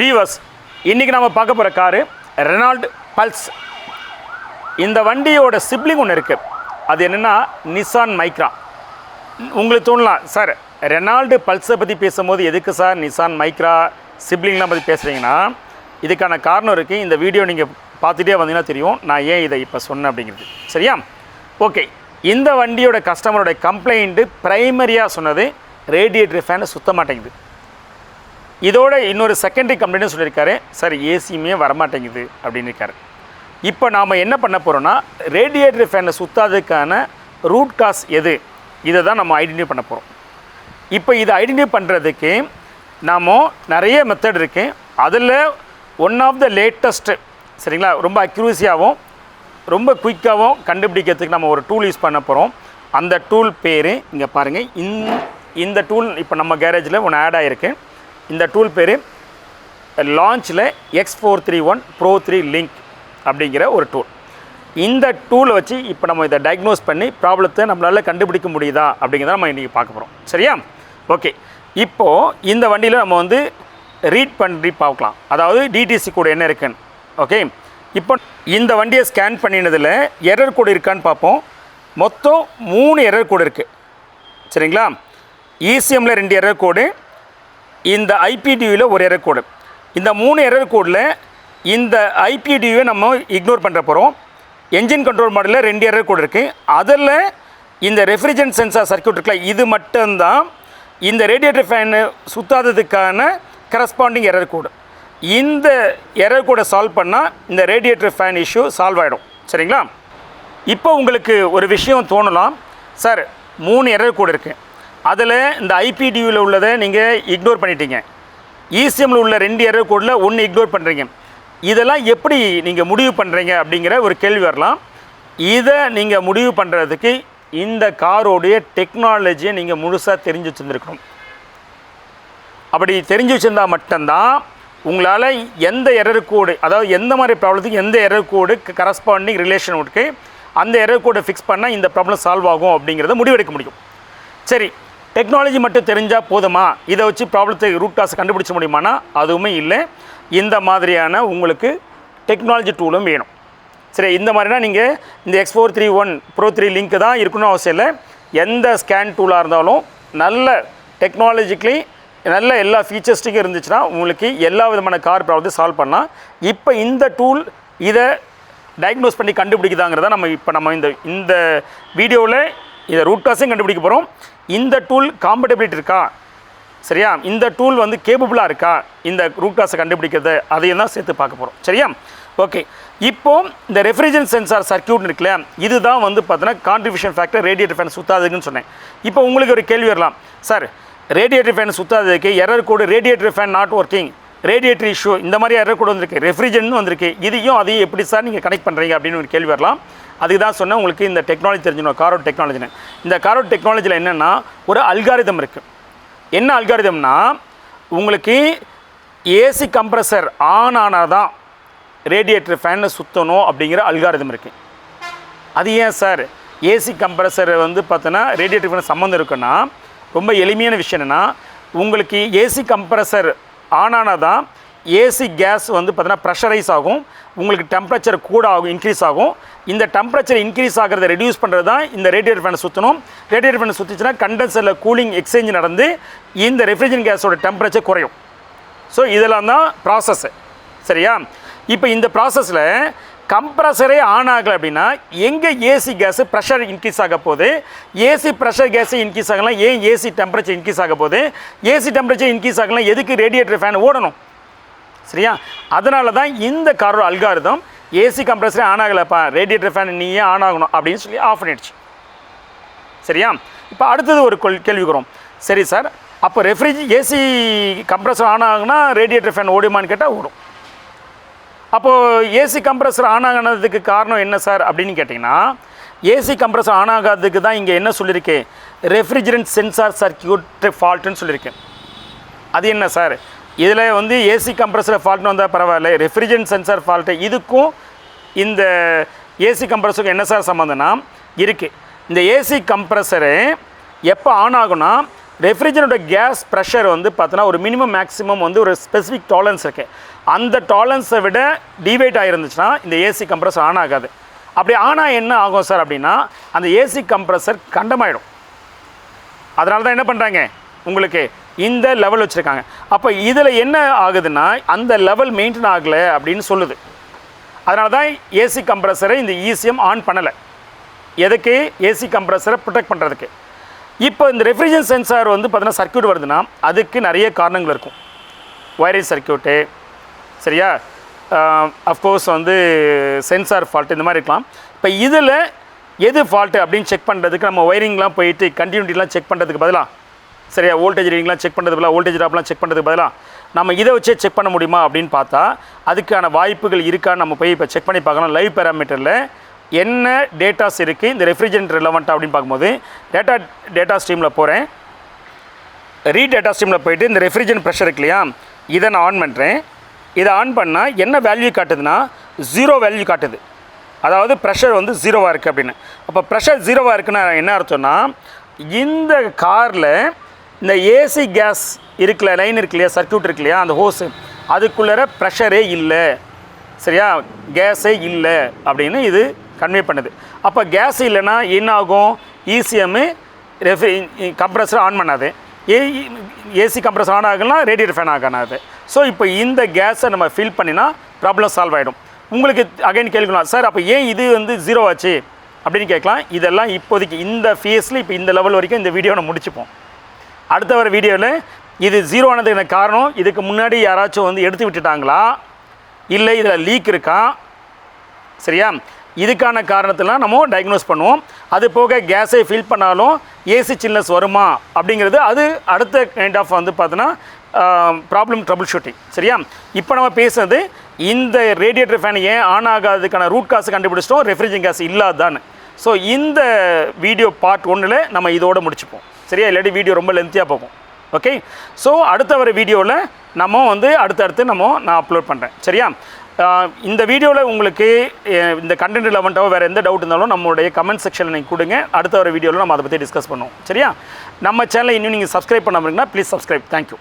Viewers, இன்றைக்கி நம்ம பார்க்க போகிற காரு ரெனால்ட் பல்ஸ். இந்த வண்டியோட சிப்ளிங் ஒன்று இருக்குது. அது என்னென்னா நிசான் மைக்ரா. உங்களுக்கு தோணலாம், சார் ரெனால்டு பல்ஸை பற்றி பேசும்போது எதுக்கு சார் நிசான் மைக்ரா சிப்ளிங்லாம் பற்றி பேசுகிறீங்கன்னா, இதுக்கான காரணம் இருக்குது. இந்த வீடியோ நீங்கள் பார்த்துட்டே வந்தீங்கன்னா தெரியும் நான் ஏன் இதை இப்போ சொன்னேன் அப்படிங்கிறது. சரியா? ஓகே, இந்த வண்டியோட கஸ்டமரோட கம்ப்ளைண்ட்டு ப்ரைமரியாக சொன்னது ரேடியேட்டர் ஃபேனை சுத்த மாட்டேங்குது. இதோட இன்னொரு செகண்டரி கம்ப்ளைண்ட்டும் சொல்லியிருக்காரு, சார் ஏசியுமே வரமாட்டேங்குது அப்படின்னு இருக்காரு. இப்போ நாம் என்ன பண்ண போகிறோன்னா, ரேடியேட்டர் ஃபேனை சுத்தாததுக்கான ரூட் காஸ் எது, இதை தான் நம்ம ஐடென்டிஃபை பண்ண போகிறோம். இப்போ இதை ஐடென்டிஃபை பண்ணுறதுக்கு நாம் நிறைய மெத்தட் இருக்குது. அதில் ஒன் ஆஃப் த லேட்டஸ்ட்டு, சரிங்களா, ரொம்ப அக்யூரஸியாகவும் ரொம்ப குயிக்காகவும் கண்டுபிடிக்கிறதுக்கு நம்ம ஒரு டூல் யூஸ் பண்ண போகிறோம். அந்த டூல் பேர் இங்கே பாருங்கள். இந்த டூல் இப்போ நம்ம கேரேஜில் ஒன்று ஆட் ஆகிருக்கு. இந்த டூல் பேர் லான்ச்சில் X431 Pro 3 லிங்க் அப்படிங்கிற ஒரு டூல். இந்த டூலை வச்சு இப்போ நம்ம இதை டயக்னோஸ் பண்ணி ப்ராப்ளத்தை நம்மளால் கண்டுபிடிக்க முடியுதா அப்படிங்கிறத நம்ம இன்றைக்கி பார்க்க போகிறோம். சரியா? ஓகே, இப்போது இந்த வண்டியில் நம்ம வந்து ரீட் பண்ணி பார்க்கலாம், அதாவது டிடிசி கோடு என்ன இருக்குன்னு. ஓகே, இப்போ இந்த வண்டியை ஸ்கேன் பண்ணினதில் எரர் கோடு இருக்கான்னு பார்ப்போம். மொத்தம் 3 எரர் கோடு இருக்குது. சரிங்களா? ECMல 2 எரர் கோடு, இந்த IPDUவில் ஒரு எரர் கோடு. இந்த 3 எரர் கோடில் இந்த IPDUவை நம்ம இக்னோர் பண்ணுற போகிறோம். என்ஜின் கண்ட்ரோல் மாடலில் 2 எரர் கோடு இருக்குது. அதில் இந்த ரெஃப்ரிஜரண்ட் சென்சார் சர்க்யூட் இருக்குல்ல, இது மட்டும்தான் இந்த ரேடியேட்டர் ஃபேனு சுத்தாததுக்கான கரஸ்பாண்டிங் எரர் கோடு. இந்த எரர் கோடை சால்வ் பண்ணால் இந்த ரேடியேட்டர் ஃபேன் இஷ்யூ சால்வ் ஆகிடும். சரிங்களா? இப்போ உங்களுக்கு ஒரு விஷயம் தோணலாம், சார் 3 எரர் கோடு இருக்குது, அதில் இந்த IPDUவில் உள்ளதை நீங்கள் இக்னோர் பண்ணிட்டீங்க, ECMல உள்ள 2 எரர் கோடில் 1 இக்னோர் பண்ணுறீங்க, இதெல்லாம் எப்படி நீங்கள் முடிவு பண்ணுறீங்க அப்படிங்கிற ஒரு கேள்வி வரலாம். இதை நீங்கள் முடிவு பண்ணுறதுக்கு இந்த காரோடைய டெக்னாலஜியை நீங்கள் முழுசாக தெரிஞ்சு வச்சுருந்துருக்கணும். அப்படி தெரிஞ்சு வச்சுருந்தால் மட்டும்தான் உங்களால் எந்த எரர் கோடு, அதாவது எந்த மாதிரி ப்ராப்ளத்துக்கு எந்த எரர் கோடு கரஸ்பாண்டிங் ரிலேஷன் இருக்குது, அந்த எரர் கோடை ஃபிக்ஸ் பண்ணால் இந்த ப்ராப்ளம் சால்வ் ஆகும் அப்படிங்கிறத முடிவெடுக்க முடியும். சரி, டெக்னாலஜி மட்டும் தெரிஞ்சால் போதுமா, இதை வச்சு ப்ராப்ளத்தை ரூட் காசை கண்டுபிடிச்ச முடியுமானா அதுவுமே இல்லை. இந்த மாதிரியான உங்களுக்கு டெக்னாலஜி டூலும் வேணும். சரி, இந்த மாதிரினா நீங்கள் இந்த X431 Pro 3 லிங்க் தான் இருக்கணும்னு அவசியம் இல்லை. எந்த ஸ்கேன் டூலாக இருந்தாலும் நல்ல டெக்னாலஜிக்கலி நல்ல எல்லா ஃபீச்சர்ஸ்டிக்கும் இருந்துச்சுன்னா உங்களுக்கு எல்லா விதமான கார் ப்ராப்ளத்தை சால்வ் பண்ணலாம். இப்போ இந்த டூல் இதை டயக்னோஸ் பண்ணி கண்டுபிடிக்குதாங்கிறத நம்ம இந்த வீடியோவில் இதை ரூட் காஸையும் கண்டுபிடிக்க போகிறோம். இந்த டூல் காம்படபிலிட்டி இருக்கா, சரியா, இந்த டூல் வந்து கேபபிளாக இருக்கா இந்த ரூட் காஸை கண்டுபிடிக்கிறது, அதையும் தான் சேர்த்து பார்க்க போகிறோம். சரியா? ஓகே, இப்போது இந்த ரெஃப்ரிஜரண்ட் சென்சார் சர்க்யூட் இருக்குல்ல, இதுதான் வந்து பார்த்தீங்கன்னா கான்ட்ரிபியூஷன் ஃபேக்டர் ரேடியேட்டர் ஃபேன் சுத்தாதுன்னு சொன்னேன். இப்போ உங்களுக்கு ஒரு கேள்வி வரலாம், சார் ரேடியேட்டர் ஃபேன் சுத்தாததுக்கு error code radiator fan not working, radiator issue, இந்த மாதிரி எரர் கோடு வந்திருக்கு, ரெஃப்ரிஜரண்ட் வந்திருக்கு, அதையும் எப்படி சார் நீங்கள் கனெக்ட் பண்ணுறீங்க அப்படின்னு ஒரு கேள்வி வரலாம். அதுக்கு தான் சொன்னேன் உங்களுக்கு இந்த டெக்னாலஜி தெரிஞ்சுக்கணும், காரோட டெக்னாலஜின்னு. இந்த காரோட டெக்னாலஜியில் என்னென்னா ஒரு அல்காரிதம் இருக்குது. என்ன அல்காரிதம்னா, உங்களுக்கு ஏசி கம்ப்ரஸர் ஆன் ஆனால் தான் ரேடியேட்டர் ஃபேனை சுற்றணும் அப்படிங்கிற அல்காரிதம் இருக்குது. அது ஏன் சார் ஏசி கம்ப்ரஸர் வந்து பார்த்தோன்னா ரேடியேட்டர் ஃபேன் சம்மந்தம் இருக்குன்னா, ரொம்ப எளிமையான விஷயம் என்னென்னா, உங்களுக்கு ஏசி கம்ப்ரஸர் ஆன் ஆனால் தான் ஏசி கேஸ் வந்து பார்த்தீங்கன்னா ப்ரெஷரைஸ் ஆகும், உங்களுக்கு டெம்பரேச்சர் கூட ஆகும், இன்க்ரீஸ் ஆகும். இந்த டெம்பரேச்சர் இன்க்ரீஸ் ஆகிறத ரெடியூஸ் பண்ணுறது தான் இந்த ரேடியேட்டர் ஃபேனை சுற்றணும். ரேடியேட்டர் ஃபேனை சுற்றிச்சுன்னா கண்டென்சரில் கூலிங் எக்ஸ்சேஞ்ச் நடந்து இந்த ரெஃப்ரிஜரண்ட் கேஸோட டெம்பரேச்சர் குறையும். ஸோ இதெல்லாம் தான் ப்ராசஸ்ஸு. சரியா? இப்போ இந்த ப்ராசஸில் கம்ப்ரஸரே ஆன் ஆகலை அப்படின்னா எங்கே ஏசி கேஸு ப்ரெஷர் இன்க்ரீஸ் ஆக போகுது, ஏசி ப்ரெஷர் கேஸு இன்க்ரீஸ் ஆகலாம், ஏன் ஏசி டெம்பரேச்சர் இன்க்ரீஸ் ஆக போகுது, ஏசி டெம்பரேச்சர் இன்க்ரீஸ் ஆகலாம், எதுக்கு ரேடியேட்டர் ஃபேன் ஓடணும். சரியா? அதனால தான் இந்த காரோட அல்காரிதம் ஏசி கம்ப்ரஸரே ஆன் ஆகலைப்பா, ரேடியேட்டர் ஃபேன் நீயே ஆன் ஆகணும் அப்படின்னு சொல்லி ஆஃப் பண்ணிடுச்சு. சரியா? இப்போ அடுத்தது ஒரு கேள்வி வரும், சரி சார் அப்போ ஏசி கம்ப்ரஸர் ஆன் ஆகுனா ரேடியேட்டர் ஃபேன் ஓடுமான்னு கேட்டால் ஓடும். அப்போது ஏசி கம்ப்ரஸர் ஆன் ஆகினதுக்கு காரணம் என்ன சார் அப்படின்னு கேட்டிங்கன்னா, ஏசி கம்ப்ரஸர் ஆன் ஆகாததுக்கு தான் இங்கே என்ன சொல்லியிருக்கேன், ரெஃப்ரிஜரண்ட் சென்சார் சர்க்யூட் ஃபால்ட்டுன்னு சொல்லியிருக்கேன். அது என்ன சார், இதில் வந்து ஏசி கம்ப்ரஸர் ஃபால்ட்னு வந்தால் பரவாயில்ல, ரெஃப்ரிஜரண்ட் சென்சார் ஃபால்ட்டு இதுக்கும் இந்த ஏசி கம்ப்ரஸருக்கு என்ன சார் சம்மந்தம்னா இருக்குது. இந்த ஏசி கம்ப்ரஸரு எப்போ ஆன் ஆகுனா ரெஃப்ரிஜரேட்டரோட கேஸ் ப்ரெஷர் வந்து பார்த்தோன்னா ஒரு மினிமம் மேக்ஸிமம் வந்து ஒரு ஸ்பெசிஃபிக் டாலரன்ஸ் இருக்குது. அந்த டாலரன்ஸை விட டிவைட் ஆகிருந்துச்சுன்னா இந்த ஏசி கம்ப்ரஸர் ஆன் ஆகாது. அப்படி ஆனால் என்ன ஆகும் சார் அப்படின்னா அந்த ஏசி கம்ப்ரஸர் கண்டமாயிடும். அதனால தான் என்ன பண்ணுறாங்க உங்களுக்கு இந்த லெவல் வச்சுருக்காங்க. அப்போ இதில் என்ன ஆகுதுன்னா அந்த லெவல் மெயின்டைன் ஆகலை அப்படின்னு சொல்லுது. அதனால தான் ஏசி கம்ப்ரஸரை இந்த ECM ஆன் பண்ணலை. எதுக்கு? ஏசி கம்ப்ரஸரை ப்ரொடெக்ட் பண்ணுறதுக்கு. இப்போ இந்த ரெஃப்ரிஜரேஷன் சென்சார் வந்து பார்த்தீங்கன்னா சர்க்யூட் வருதுன்னா அதுக்கு நிறைய காரணங்கள் இருக்கும். வயரிங் சர்க்யூட்டு, சரியா, அஃப்கோர்ஸ் வந்து சென்சார் ஃபால்ட்டு, இந்த மாதிரி இருக்கலாம். இப்போ இதில் எது ஃபால்ட்டு அப்படின்னு செக் பண்ணுறதுக்கு நம்ம ஒயரிங்லாம் போயிட்டு கண்டினியூட்டிலாம் செக் பண்ணுறதுக்கு பதிலாக, சரியா, வோல்டேஜ் ரீடிங்லாம் செக் பண்ணுறதுக்கு பதிலாக, வோல்டேஜ் ட்ராப்லாம் செக் பண்ணுறதுக்கு பதிலாக நம்ம இதை வச்சே செக் பண்ண முடியுமா அப்படின்னு பார்த்தா அதுக்கான வாய்ப்புகள் இருக்கான்னு நம்ம போய் இப்போ செக் பண்ணி பார்க்கலாம். லைவ் பேராமீட்டரில் என்ன டேட்டாஸ் இருக்குது இந்த ரெஃப்ரிஜரேட்டர் ரிலவெண்ட்டாக அப்படின்னு பார்க்கும்போது டேட்டா ஸ்ட்ரீமில் போகிறேன். ரீட் டேட்டா ஸ்ட்ரீமில் போயிட்டு இந்த ரெஃப்ரிஜரேட்டர் ப்ரெஷர் இருக்கு இல்லையா, இதை நான் ஆன் பண்ணுறேன். இதை ஆன் பண்ணால் என்ன வேல்யூ காட்டுதுன்னா 0 வேல்யூ காட்டுது. அதாவது ப்ரெஷர் வந்து 0வாக இருக்குது அப்படின்னு. அப்போ ப்ரெஷர் 0வாக இருக்குன்னா என்ன அர்த்தம்னா இந்த காரில் இந்த ஏசி கேஸ் இருக்குல்ல, லைன் இருக்கு இல்லையா, சர்க்யூட் இருக்கு இல்லையா, அந்த ஹோஸு அதுக்குள்ளே ப்ரெஷரே இல்லை, சரியா, கேஸே இல்லை அப்படின்னு இது கன்வே பண்ணுது. அப்போ கேஸ் இல்லைன்னா என்ன ஆகும்? ECM கம்ப்ரஸர் ஆன் பண்ணாது. ஏசி கம்ப்ரஸர் ஆன் ஆகலாம், ரேடியேட்டர் ஃபேன் ஆகாது. ஸோ இப்போ இந்த கேஸை நம்ம ஃபில் பண்ணினா ப்ராப்ளம் சால்வ் ஆகிடும். உங்களுக்கு அகைன் கேட்கலாம், சார் அப்போ ஏன் இது வந்து 0 ஆச்சு அப்படின்னு கேட்கலாம். இதெல்லாம் இப்போதைக்கு இந்த ஃபேஸில் இப்போ இந்த லெவல் வரைக்கும் இந்த வீடியோ நம்ம முடிச்சுப்போம். அடுத்த வர வீடியோவில் இது 0 ஆனதுக்கு காரணம் இதுக்கு முன்னாடி யாராச்சும் வந்து எடுத்து விட்டுட்டாங்களா, இல்லை இதில் லீக் இருக்கா, சரியா, இதுக்கான காரணத்தெல்லாம் நம்ம டயக்னோஸ் பண்ணுவோம். அது போக கேஸை ஃபில் பண்ணாலும் ஏசி சில்னஸ் வருமா அப்படிங்கிறது அது அடுத்த கைண்ட் ஆஃப் வந்து பார்த்தோன்னா ப்ராப்ளம் ட்ரபிள் ஷூட்டிங், சரியா. இப்போ நம்ம பேசுனது இந்த ரேடியேட்டர் ஃபேன் ஏன் ஆன் ஆகாததுக்கான ரூட் காசு கண்டுபிடிச்சிட்டோம், ரெஃப்ரிஜரேஷன் கேஸ் இல்லாதான்னு. ஸோ இந்த வீடியோ பார்ட் 1ல் நம்ம இதோடு முடிச்சுப்போம், சரியா, இல்லாட்டி வீடியோ ரொம்ப லென்த்தியாக போகும். ஓகே, ஸோ அடுத்த வர வீடியோவில் நம்ம வந்து அடுத்தடுத்து நான் அப்லோட் பண்ணுறேன், சரியா. இந்த வீடியோவில் உங்களுக்கு இந்த கண்டென்ட் ரிலவெண்ட்டாக வேறு எந்த டவுட் இருந்தாலும் நம்மளுடைய கமெண்ட் செக்ஷனில் நீங்கள் கொடுங்க. அடுத்த வர வீடியோவில் நம்ம அதை பற்றி டிஸ்கஸ் பண்ணுவோம், சரியா. நம்ம சேனலை இன்னும் நீங்கள் சப்ஸ்கிரைப் பண்ணாமல் ப்ளீஸ் சப்ஸ்கிரைப். தேங்க்யூ.